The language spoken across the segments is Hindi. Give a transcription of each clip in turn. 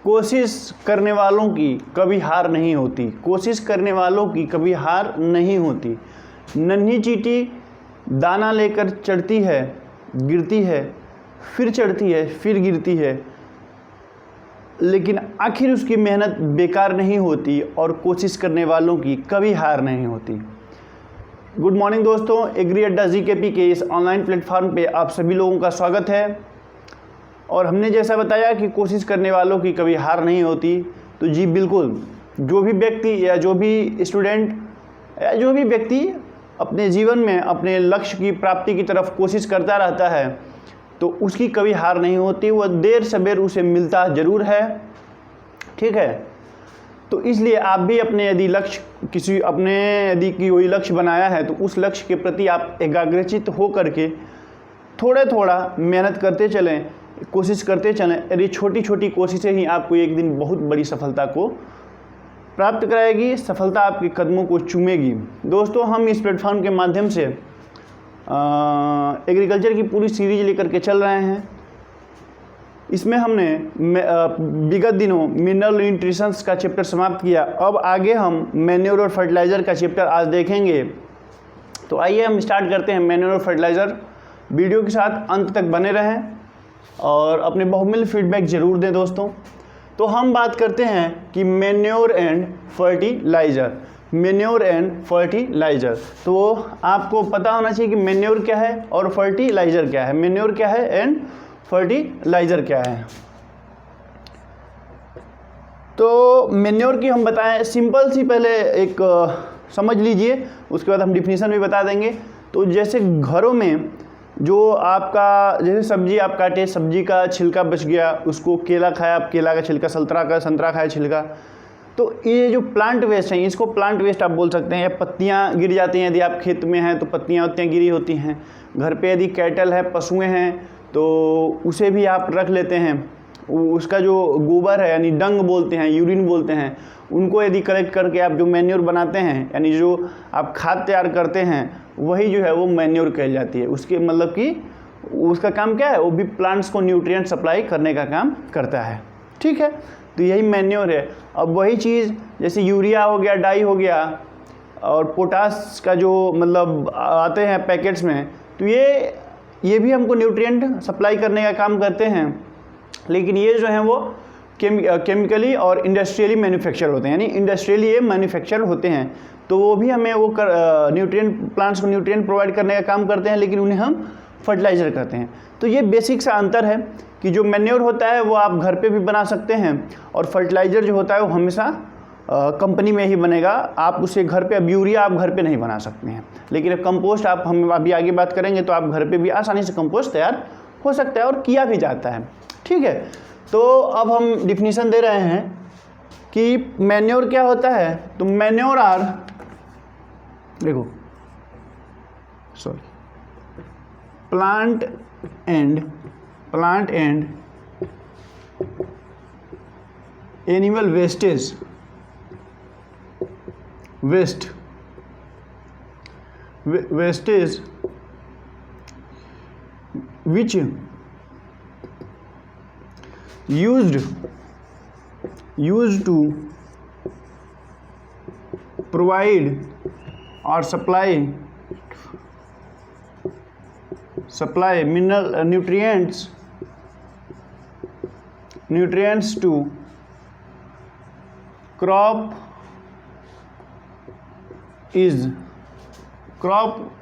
कोशिश करने वालों की कभी हार नहीं होती, कोशिश करने वालों की कभी हार नहीं होती। नन्ही चींटी दाना लेकर चढ़ती है, गिरती है, फिर चढ़ती है, फिर गिरती है, लेकिन आखिर उसकी मेहनत बेकार नहीं होती और कोशिश करने वालों की कभी हार नहीं होती। गुड मॉर्निंग दोस्तों, एग्री अड्डा जीकेपी के इस ऑनलाइन प्लेटफॉर्म पे आप सभी लोगों का स्वागत है। और हमने जैसा बताया कि कोशिश करने वालों की कभी हार नहीं होती, तो जी बिल्कुल, जो भी व्यक्ति या जो भी स्टूडेंट या जो भी व्यक्ति अपने जीवन में अपने लक्ष्य की प्राप्ति की तरफ कोशिश करता रहता है तो उसकी कभी हार नहीं होती, वह देर सवेर उसे मिलता ज़रूर है। ठीक है, तो इसलिए आप भी अपने यदि लक्ष्य यदि कोई लक्ष्य बनाया है तो उस लक्ष्य के प्रति आप एकाग्रचित हो करके थोड़ा थोड़ा मेहनत करते चलें, कोशिश करते चलें। यदि छोटी छोटी कोशिशें ही आपको एक दिन बहुत बड़ी सफलता को प्राप्त कराएगी, सफलता आपके कदमों को चूमेगी। दोस्तों, हम इस प्लेटफॉर्म के माध्यम से एग्रीकल्चर की पूरी सीरीज लेकर के चल रहे हैं। इसमें हमने विगत दिनों मिनरल न्यूट्रिशंस का चैप्टर समाप्त किया। अब आगे हम मैन्योर और फर्टिलाइज़र का चैप्टर आज देखेंगे। तो आइए हम स्टार्ट करते हैं मैन्योर और फर्टिलाइज़र। वीडियो के साथ अंत तक बने रहें और अपने बहुमूल्य फीडबैक ज़रूर दें दोस्तों। तो हम बात करते हैं कि manure and fertiliser. Manure and fertiliser, तो आपको पता होना चाहिए कि मैन्योर क्या है और फर्टिलाइज़र क्या है। मैन्योर क्या है एंड फर्टिलाइज़र क्या है। तो मैन्योर की हम बताएं, सिंपल सी पहले एक समझ लीजिए, उसके बाद हम डिफिनीशन भी बता देंगे। तो जैसे घरों में जो आपका जैसे सब्जी आप काटे, सब्जी का छिलका बच गया, उसको केला खाया, आप केला का छिलका, संतरा खाया छिलका, तो ये जो प्लांट वेस्ट हैं इसको प्लांट वेस्ट आप बोल सकते हैं। या पत्तियां गिर जाती हैं, यदि आप खेत में हैं तो पत्तियां गिरी होती हैं। घर पे यदि कैटल है, पशुएं हैं, तो उसे भी आप रख लेते हैं। उसका जो गोबर है यानी डंग बोलते हैं, यूरिन बोलते हैं, उनको यदि कलेक्ट करके आप जो मैन्योर बनाते हैं यानी जो आप खाद तैयार करते हैं, वही जो है वो मैन्योर कहल जाती है। उसके मतलब कि उसका काम क्या है, वो भी प्लांट्स को न्यूट्रिएंट सप्लाई करने का काम करता है। ठीक है, तो यही मैन्योर है। अब वही चीज़ जैसे यूरिया हो गया, डाई हो गया और पोटास का जो मतलब आते हैं पैकेट्स में, तो ये भी हमको न्यूट्रिएंट सप्लाई करने का काम करते हैं। लेकिन ये जो हैं वो केमिकली और इंडस्ट्रियली मैन्युफैक्चर होते हैं, यानी इंडस्ट्रियली ये मैन्युफैक्चर होते हैं। तो वो भी हमें वो न्यूट्रिएंट प्लांट्स को न्यूट्रिएंट प्रोवाइड करने का काम करते हैं, लेकिन उन्हें हम फर्टिलाइज़र करते हैं। तो ये बेसिक सा अंतर है कि जो मैन्योर होता है वो आप घर पे भी बना सकते हैं और फर्टिलाइज़र जो होता है वो हमेशा कंपनी में ही बनेगा। आप उसे घर पे, अब यूरिया आप घर पे नहीं बना सकते हैं, लेकिन अब कंपोस्ट हम अभी आगे बात करेंगे, तो आप घर पे भी आसानी से कंपोस्ट तैयार हो सकता है और किया भी जाता है। ठीक है, तो अब हम डिफिनीशन दे रहे हैं कि मैन्योर क्या होता है। तो मैन्योर आर, देखो plant and animal wastage which used to provide or supply mineral nutrients to crop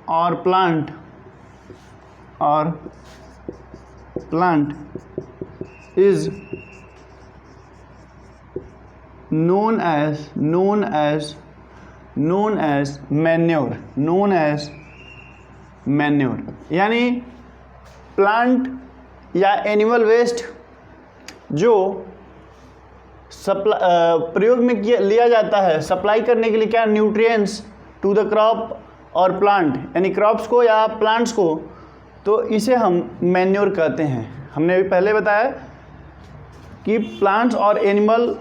or plant is known as manure. यानी प्लांट या एनिमल वेस्ट जो प्रयोग में लिया जाता है सप्लाई करने के लिए क्या, न्यूट्रिएंट्स टू द क्रॉप और प्लांट, यानी क्रॉप्स को या प्लांट्स को, तो इसे हम मैन्योर कहते हैं। हमने अभी पहले बताया कि प्लांट्स और animal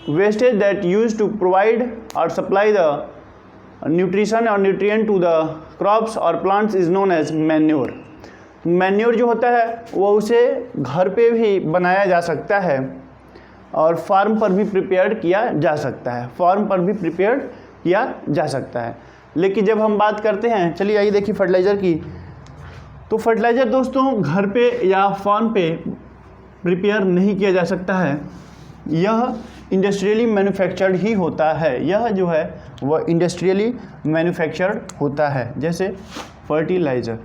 wastage that use to provide और सप्लाई द न्यूट्रिशन और न्यूट्रिएंट टू द क्रॉप्स और plants is known as manure. Manure जो होता है वो उसे घर पे भी बनाया जा सकता है और फार्म पर भी प्रिपेयर किया जा सकता है, फार्म पर भी प्रिपेयर किया जा सकता है। लेकिन जब हम बात करते हैं, चलिए आइए देखिए फर्टिलाइज़र की, तो फर्टिलाइज़र दोस्तों घर पे या फार्म पे प्रिपेयर नहीं किया जा सकता है, यह इंडस्ट्रियली मैन्युफैक्चर्ड ही होता है, यह जो है वह इंडस्ट्रियली मैन्युफैक्चर्ड होता है। जैसे फर्टिलाइज़र,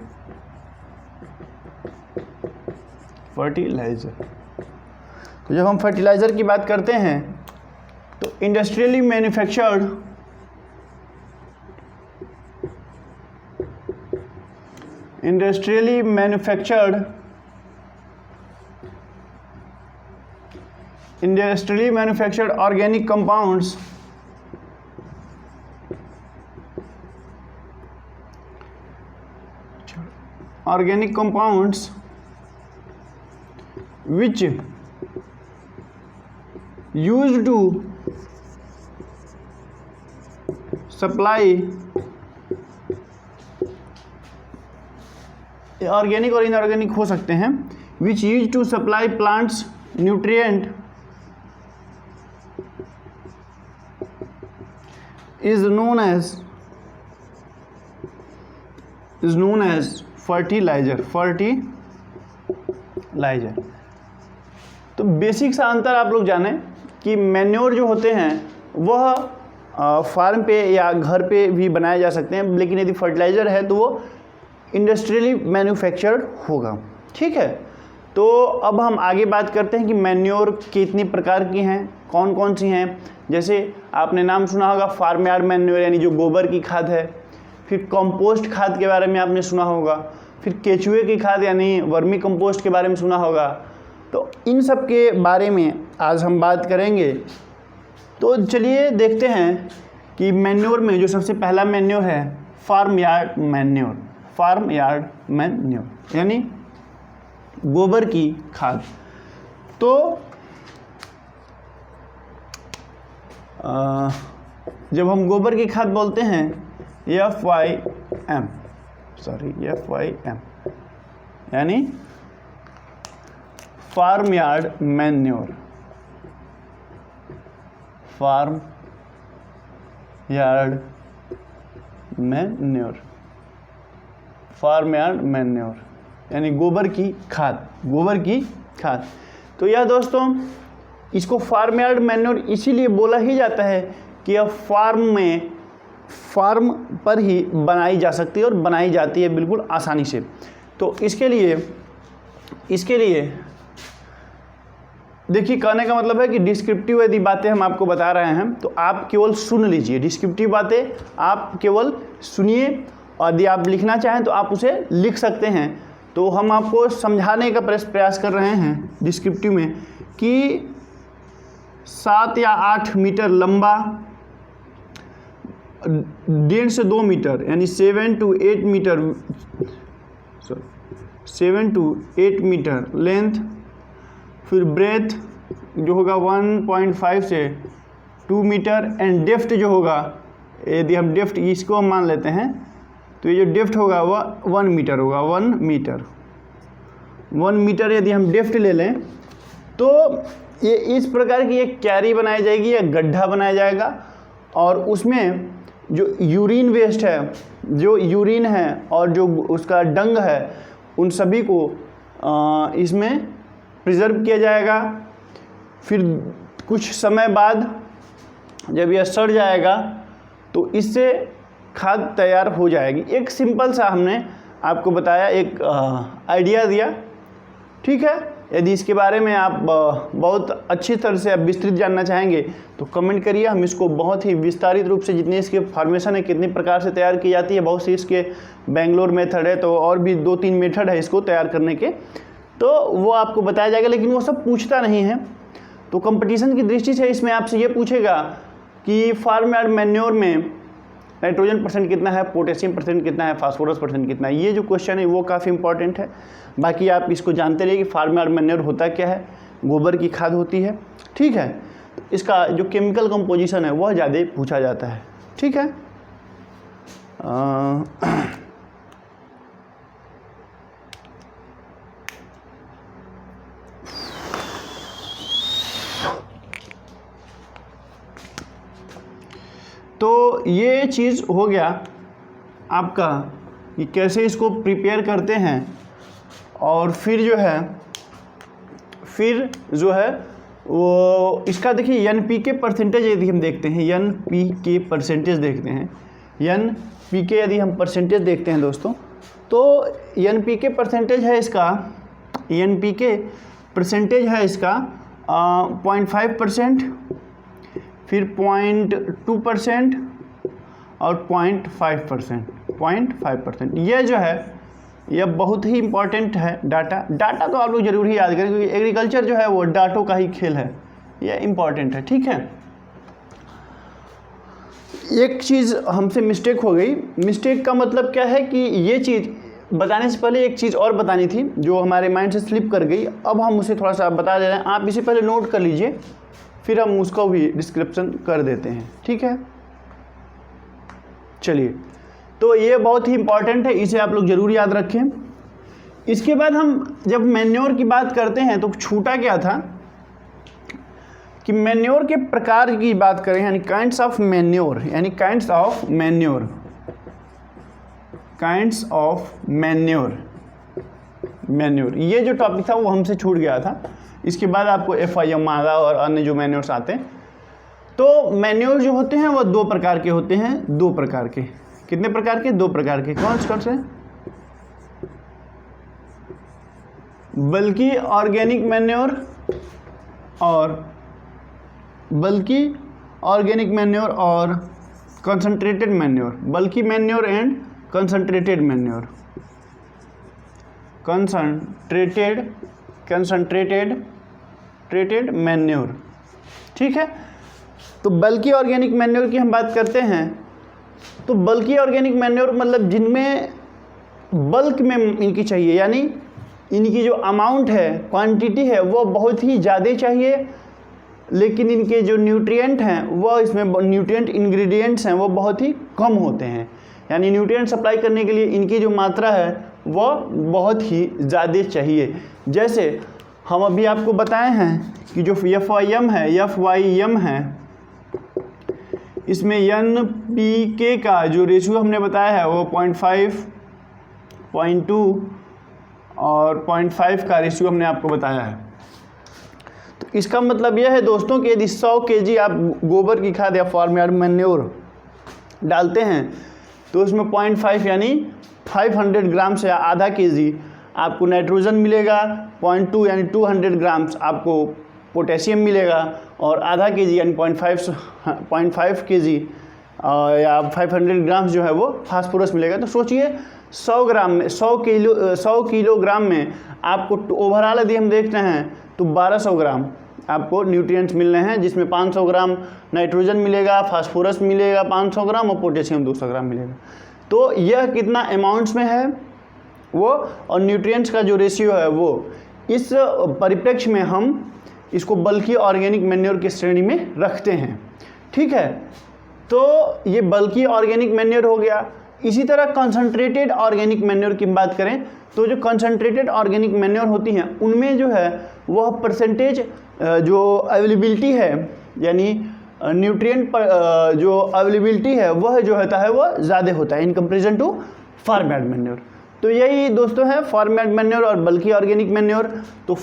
तो जब हम फर्टिलाइज़र की बात करते हैं तो industrially manufactured organic compounds which used to supply, organic और इनऑर्गेनिक हो सकते हैं, which used to supply plants nutrient is known as fertilizer। तो बेसिक सा अंतर आप लोग जानें कि मैन्योर जो होते हैं वह फार्म पे या घर पे भी बनाए जा सकते हैं, लेकिन यदि फर्टिलाइज़र है तो वो इंडस्ट्रियली मैन्युफैक्चर्ड होगा। ठीक है, तो अब हम आगे बात करते हैं कि मैन्योर कितनी प्रकार की हैं, कौन कौन सी हैं। जैसे आपने नाम सुना होगा फार्म यार्ड मैन्योर, यानी जो गोबर की खाद है। फिर कंपोस्ट खाद के बारे में आपने सुना होगा। फिर केचुए की खाद यानी वर्मी कंपोस्ट के बारे में सुना होगा। तो इन सब के बारे में आज हम बात करेंगे। तो चलिए देखते हैं कि मैन्योर में जो सबसे पहला मैन्योर है फार्म यार्ड मैन्योर यानी गोबर की खाद। तो जब हम गोबर की खाद बोलते हैं FYM यानी फार्म यार्ड मैन्योर, यानी गोबर की खाद। तो यह दोस्तों इसको फार्म यार्ड मैन्योर इसीलिए बोला ही जाता है कि यह फार्म पर ही बनाई जा सकती है और बनाई जाती है बिल्कुल आसानी से। तो इसके लिए देखिए, कहने का मतलब है कि डिस्क्रिप्टिव यदि बातें हम आपको बता रहे हैं तो आप केवल सुन लीजिए, डिस्क्रिप्टिव बातें आप केवल सुनिए, और यदि आप लिखना चाहें तो आप उसे लिख सकते हैं। तो हम आपको समझाने का प्रयास कर रहे हैं डिस्क्रिप्टिव में कि 7 या 8 मीटर लंबा, 1.5 से 2 मीटर यानी 7 to 8 मीटर लेंथ, फिर ब्रेथ जो होगा 1.5 से 2 मीटर, एंड डेप्थ जो होगा, यदि हम डेप्थ इसको हम मान लेते हैं तो ये जो डेप्थ होगा वह 1 मीटर होगा। 1 मीटर यदि हम डेप्थ ले लें तो ये इस प्रकार की एक क्यारी बनाई जाएगी या गड्ढा बनाया जाएगा, और उसमें जो यूरिन वेस्ट है, जो यूरिन है और जो उसका डंग है, उन सभी को इसमें प्रिजर्व किया जाएगा। फिर कुछ समय बाद जब यह सड़ जाएगा तो इससे खाद तैयार हो जाएगी। एक सिंपल सा हमने आपको बताया, एक आइडिया दिया। ठीक है, यदि इसके बारे में आप बहुत अच्छी तरह से आप विस्तृत जानना चाहेंगे तो कमेंट करिए, हम इसको बहुत ही विस्तारित रूप से जितनी इसके फॉर्मेशन है, कितनी प्रकार से तैयार की जाती है, बहुत सी इसके बेंगलोर मेथड है, तो और भी 2-3 मेथड है इसको तैयार करने के, तो वो आपको बताया जाएगा। लेकिन वो सब पूछता नहीं है, तो कंपटीशन की दृष्टि से इसमें आपसे ये पूछेगा कि फार्म यार्ड मैन्योर में नाइट्रोजन परसेंट कितना है, पोटेशियम परसेंट कितना है, फास्फोरस परसेंट कितना है। ये जो क्वेश्चन है वो काफ़ी इंपॉर्टेंट है। बाकी आप इसको जानते रहिए कि फार्म यार्ड मैन्योर होता क्या है, गोबर की खाद होती है। ठीक है, तो इसका जो केमिकल कंपोजिशन है वह ज़्यादा पूछा जाता है। ठीक है, तो ये चीज़ हो गया आपका कि कैसे इसको प्रिपेयर करते हैं। और फिर जो है वो इसका देखिए NPK परसेंटेज यदि हम देखते हैं, NPK परसेंटेज देखते हैं, NPK यदि हम परसेंटेज देखते हैं दोस्तों, तो NPK परसेंटेज है इसका, NPK परसेंटेज है इसका 0.5%, फिर 0.2% और 0.5%। ये जो है यह बहुत ही इम्पॉर्टेंट है। डाटा तो आप लोग जरूर ही याद करें, क्योंकि एग्रीकल्चर जो है वो डाटों का ही खेल है, यह इम्पॉर्टेंट है। ठीक है, एक चीज़ हमसे मिस्टेक हो गई। मिस्टेक का मतलब क्या है कि ये चीज़ बताने से पहले एक चीज़ और बतानी थी जो हमारे माइंड से स्लिप कर गई, अब हम उसे थोड़ा सा बता दे रहे हैं। आप इसे पहले नोट कर लीजिए, फिर हम उसको भी डिस्क्रिप्शन कर देते हैं। ठीक है, चलिए, तो ये बहुत ही इम्पॉर्टेंट है, इसे आप लोग ज़रूर याद रखें। इसके बाद हम जब मैन्योर की बात करते हैं तो छूटा क्या था कि मैन्योर के प्रकार की बात करें, यानी काइंड्स ऑफ मैन्योर, मैन्योर ये जो टॉपिक था वो हमसे छूट गया था। इसके बाद आपको FIM मादा और अन्य जो मैन्योर्स आते हैं। तो मैन्योर जो होते हैं वो 2 प्रकार के होते हैं, 2 प्रकार के। कितने प्रकार के? 2 प्रकार के। कौन से? बल्कि ऑर्गेनिक मैन्योर और कंसंट्रेटेड मैन्योर। बल्कि मैन्योर एंड कंसंट्रेटेड मैन्योर। ठीक है, तो बल्कि ऑर्गेनिक मैन्योर की हम बात करते हैं, तो बल्कि ऑर्गेनिक मैन्योर मतलब जिनमें बल्क में इनकी चाहिए, यानी इनकी जो अमाउंट है, क्वांटिटी है, वो बहुत ही ज़्यादा चाहिए, लेकिन इनके जो न्यूट्रिएंट हैं वो इसमें न्यूट्रिएंट इंग्रेडिएंट्स हैं वो बहुत ही कम होते हैं। यानी न्यूट्रिएंट सप्लाई करने के लिए इनकी जो मात्रा है वो बहुत ही ज़्यादा चाहिए। जैसे हम अभी आपको बताए हैं कि जो FIM है, इसमें NPK का जो रेशियो हमने बताया है वो 0.5, 0.2 और 0.5 का रेशियो हमने आपको बताया है। तो इसका मतलब यह है दोस्तों कि यदि 100 kg आप गोबर की खाद या फार्म यार्ड मैन्योर डालते हैं तो उसमें 0.5 यानी 500 ग्राम से आधा kg आपको नाइट्रोजन मिलेगा, 0.2 यानी 200 ग्राम्स आपको पोटेशियम मिलेगा, और आधा kg यानी 0.5 kg या 500 ग्राम्स जो है वो फास्फोरस मिलेगा। तो सोचिए 100 किलोग्राम में आपको ओवरऑल यदि हम देखते हैं तो 1200 ग्राम आपको न्यूट्रिएंट्स मिल रहे हैं, जिसमें 500 ग्राम नाइट्रोजन मिलेगा, फास्फोरस मिलेगा 500 ग्राम और पोटेशियम 200 ग्राम मिलेगा। तो यह कितना अमाउंट्स में है वो, और न्यूट्रिएंट्स का जो रेशियो है वो, इस परिप्रेक्ष्य में हम इसको बल्कि ऑर्गेनिक मैन्योर की श्रेणी में रखते हैं। ठीक है, तो ये बल्कि ऑर्गेनिक मैन्योर हो गया। इसी तरह कंसंट्रेटेड ऑर्गेनिक मैन्योर की बात करें तो जो कंसंट्रेटेड ऑर्गेनिक मैन्योर होती हैं उनमें जो है वह परसेंटेज जो अवेलेबिलिटी है, यानी न्यूट्रिएंट पर जो अवेलेबिलिटी है वह जो होता है वह ज़्यादा होता है in comparison to farm yard manure. तो यही दोस्तों है फार्म यार्ड मैन्योर और बल्कि ऑर्गेनिक मैन्योर। तो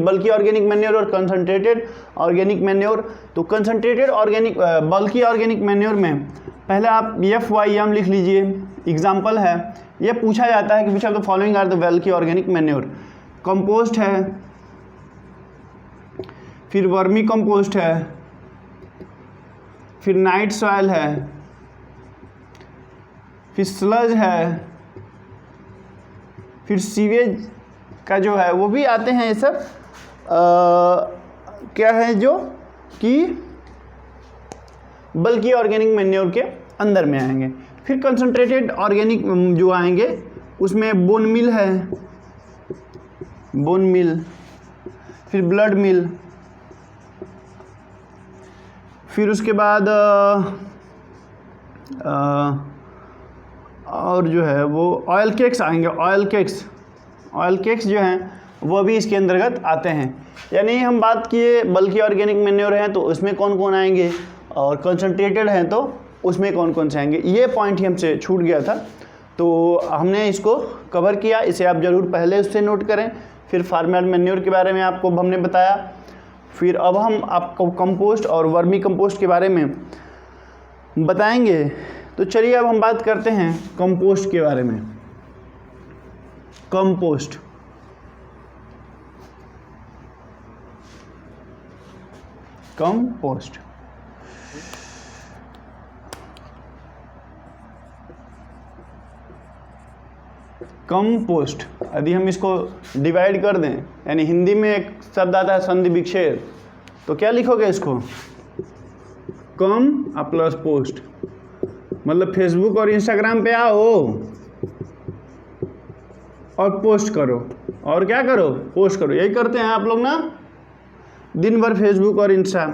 बल्कि ऑर्गेनिक मैन्योर और कंसंट्रेटेड ऑर्गेनिक मैन्योर। तो कंसंट्रेटेड ऑर्गेनिक बल्कि ऑर्गेनिक मैन्योर में पहले आप FIM लिख लीजिए। एग्जाम्पल है, यह पूछा जाता है कि which of the following are the bulky organic manure. Compost है, फिर वर्मी कंपोस्ट है, फिर नाइट सॉइल है, फिर स्लज है, फिर सीवेज का जो है वो भी आते हैं। ये सब क्या है जो कि बल्कि ऑर्गेनिक मैन्योर के अंदर में आएंगे। फिर कंसंट्रेटेड ऑर्गेनिक जो आएंगे उसमें बोन मिल है, बोन मिल, फिर ब्लड मिल, फिर उसके बाद और जो है वो ऑयल केक्स आएंगे। ऑयल केक्स जो हैं वो भी इसके अंतर्गत आते हैं। यानी हम बात किए बल्कि ऑर्गेनिक मैन्योर हैं तो उसमें कौन कौन आएंगे, और कंसंट्रेटेड हैं तो उसमें कौन कौन से आएंगे। ये पॉइंट ही हमसे छूट गया था, तो हमने इसको कवर किया। इसे आप ज़रूर पहले उससे नोट करें। फिर फार्म यार्ड मैन्योर के बारे में आपको हमने बताया। फिर अब हम आपको कंपोस्ट और वर्मी कंपोस्ट के बारे में बताएंगे। तो चलिए अब हम बात करते हैं कंपोस्ट के बारे में। कंपोस्ट कंपोस्ट कंपोस्ट यदि हम इसको डिवाइड कर दें, यानी हिंदी में एक शब्द आता है संधि विच्छेद, तो क्या लिखोगे इसको? कम प्लस पोस्ट, मतलब फेसबुक और इंस्टाग्राम पे आओ और पोस्ट करो। और क्या करो? पोस्ट करो। यही करते हैं आप लोग ना दिन भर, फेसबुक और इंस्टा।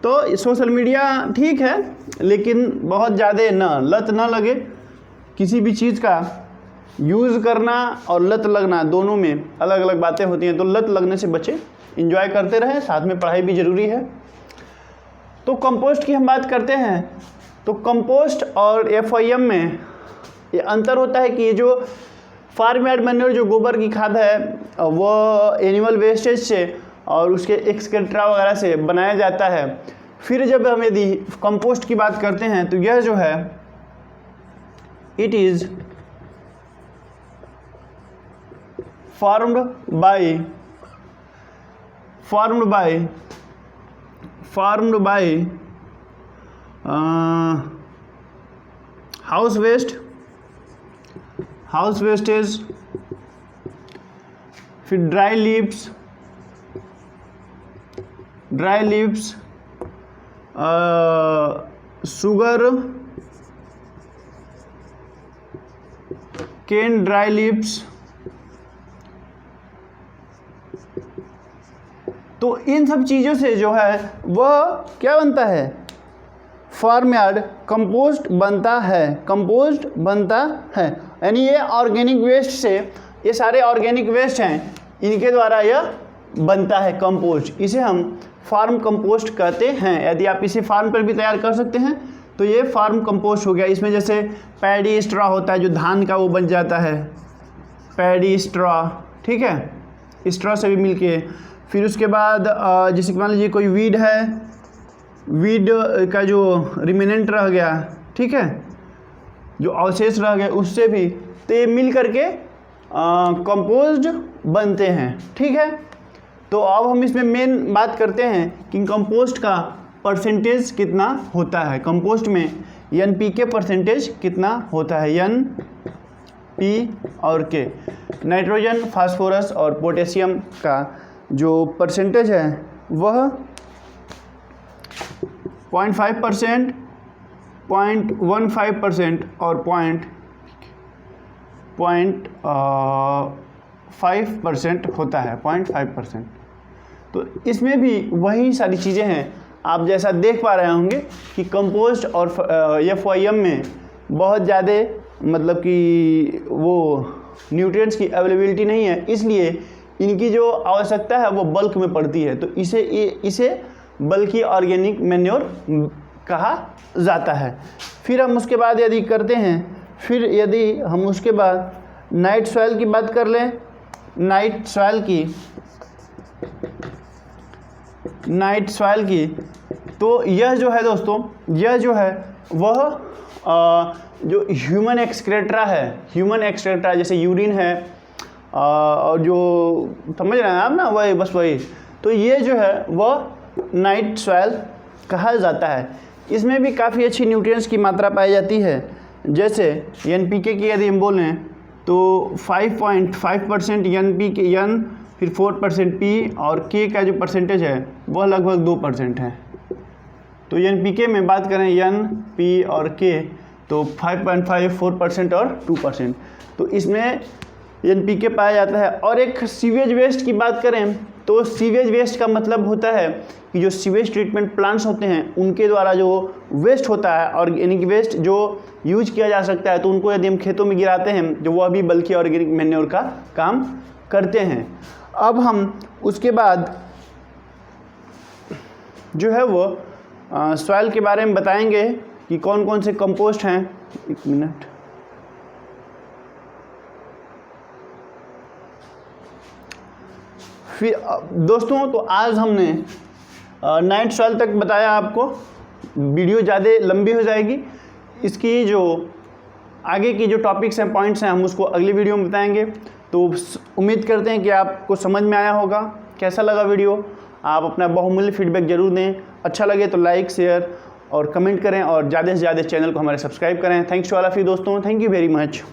तो सोशल मीडिया ठीक है, लेकिन बहुत ज़्यादा ना लत ना लगे। किसी भी चीज़ का यूज़ करना और लत लगना दोनों में अलग अलग बातें होती हैं। तो लत लगने से बचे, एंजॉय करते रहें, साथ में पढ़ाई भी ज़रूरी है। तो कंपोस्ट की हम बात करते हैं। तो कंपोस्ट और FIM में ये अंतर होता है कि ये जो फार्म यार्ड मैन्योर जो गोबर की खाद है वो एनिमल वेस्टेज से और उसके एक्सक्रेट्रा वगैरह से बनाया जाता है। फिर जब हम यदि कंपोस्ट की बात करते हैं तो यह जो है it is formed by house wastage, फिर dry leaves, sugarcane dry leaves. तो इन सब चीज़ों से जो है वह क्या बनता है? फार्म यार्ड कंपोस्ट बनता है। यानी ये ऑर्गेनिक वेस्ट से, ये सारे ऑर्गेनिक वेस्ट हैं, इनके द्वारा यह बनता है कंपोस्ट। इसे हम फार्म कंपोस्ट कहते हैं। यदि आप इसे फार्म पर भी तैयार कर सकते हैं तो ये फार्म कंपोस्ट हो गया। इसमें जैसे पैडी स्ट्रॉ होता है जो धान का वो बन जाता है, पैडी स्ट्रॉ, ठीक है, स्ट्रॉ से भी मिलके। फिर उसके बाद जैसे मान लीजिए कोई वीड है, वीड का जो रिमेनेंट रह गया, ठीक है, जो अवशेष रह गए उससे भी, तो ये मिल करके कंपोस्ट बनते हैं, ठीक है। तो अब हम इसमें मेन बात करते हैं कि कंपोस्ट का परसेंटेज कितना होता है। कंपोस्ट में NPK परसेंटेज कितना होता है? NP और K, नाइट्रोजन, फास्फोरस और पोटेशियम का जो परसेंटेज है वह 0.5%, 0.15% और 0.5% होता है, 0.5%। तो इसमें भी वही सारी चीज़ें हैं। आप जैसा देख पा रहे होंगे कि कंपोस्ट और FIM में बहुत ज़्यादा मतलब कि वो न्यूट्रिएंट्स की अवेलेबिलिटी नहीं है, इसलिए इनकी जो आवश्यकता है वो बल्क में पड़ती है। तो इसे बल्कि ऑर्गेनिक मैन्योर कहा जाता है। फिर हम उसके बाद यदि करते हैं, फिर यदि हम उसके बाद नाइट सॉइल की बात कर लें, नाइट सॉइल की, तो यह जो है दोस्तों, यह जो है वह जो ह्यूमन एक्सक्रेट्रा जैसे यूरिन है और जो समझ रहे हैं आप ना, वही। तो ये जो है वह नाइट सॉइल कहा जाता है। इसमें भी काफ़ी अच्छी न्यूट्रिएंट्स की मात्रा पाई जाती है। जैसे NPK की यदि हम बोलें तो 5.5% NPK, N, फिर 4% P और K का जो परसेंटेज है वह लगभग 2% है। तो NPK में बात करें N, P और K तो 5.5, 4% और 2%। तो इसमें NPK पाया जाता है। और एक सीवेज वेस्ट की बात करें तो सीवेज वेस्ट का मतलब होता है कि जो सीवेज ट्रीटमेंट प्लांट्स होते हैं उनके द्वारा जो वेस्ट होता है, ऑर्गेनिक वेस्ट जो यूज किया जा सकता है, तो उनको यदि हम खेतों में गिराते हैं जो वह भी बल्कि ऑर्गेनिक मैन्योर का काम करते हैं। अब हम उसके बाद जो है वो सॉइल के बारे में बताएंगे कि कौन कौन से कंपोस्ट हैं। एक मिनट, फिर दोस्तों तो आज हमने नाइट सॉइल तक बताया आपको। वीडियो ज़्यादा लंबी हो जाएगी, इसकी जो आगे की जो टॉपिक्स हैं, पॉइंट्स हैं, हम उसको अगली वीडियो में बताएंगे। तो उम्मीद करते हैं कि आपको समझ में आया होगा। कैसा लगा वीडियो, आप अपना बहुमूल्य फीडबैक जरूर दें। अच्छा लगे तो लाइक, शेयर और कमेंट करें, और ज़्यादा से ज़्यादा चैनल को हमारे सब्सक्राइब करें। Thanks to all of you दोस्तों, थैंक यू वेरी मच।